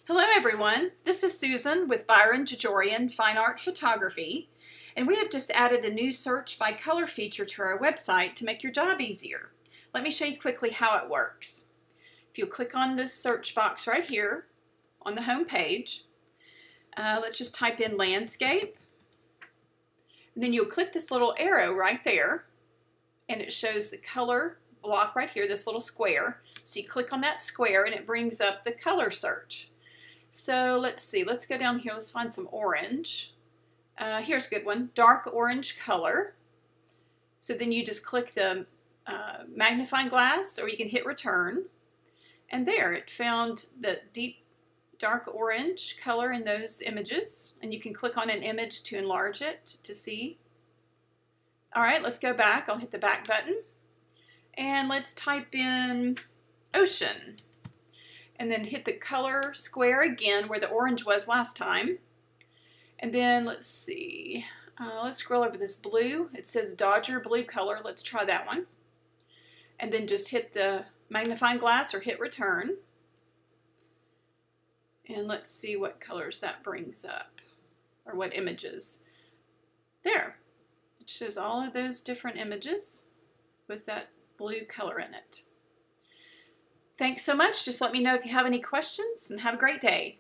Hello everyone, this is Susan with Byron Jorjorian Fine Art Photography, and we have just added a new search by color feature to our website to make your job easier. Let me show you quickly how it works. If you'll click on this search box right here on the home page, let's just type in landscape, and then you'll click this little arrow right there, and it shows the color block right here, this little square. So you click on that square and it brings up the color search. So let's see, let's go down here, let's find some orange. Here's a good one, dark orange color. So then you just click the magnifying glass, or you can hit return. And there, it found the deep dark orange color in those images. And you can click on an image to enlarge it to see. All right, let's go back. I'll hit the back button. And let's type in ocean. And then hit the color square again where the orange was last time. And then let's see, let's scroll over this blue. It says Dodger blue color. Let's try that one. And then just hit the magnifying glass or hit return. And let's see what colors that brings up, or what images. There, it shows all of those different images with that blue color in it. Thanks so much. Just let me know if you have any questions, and have a great day.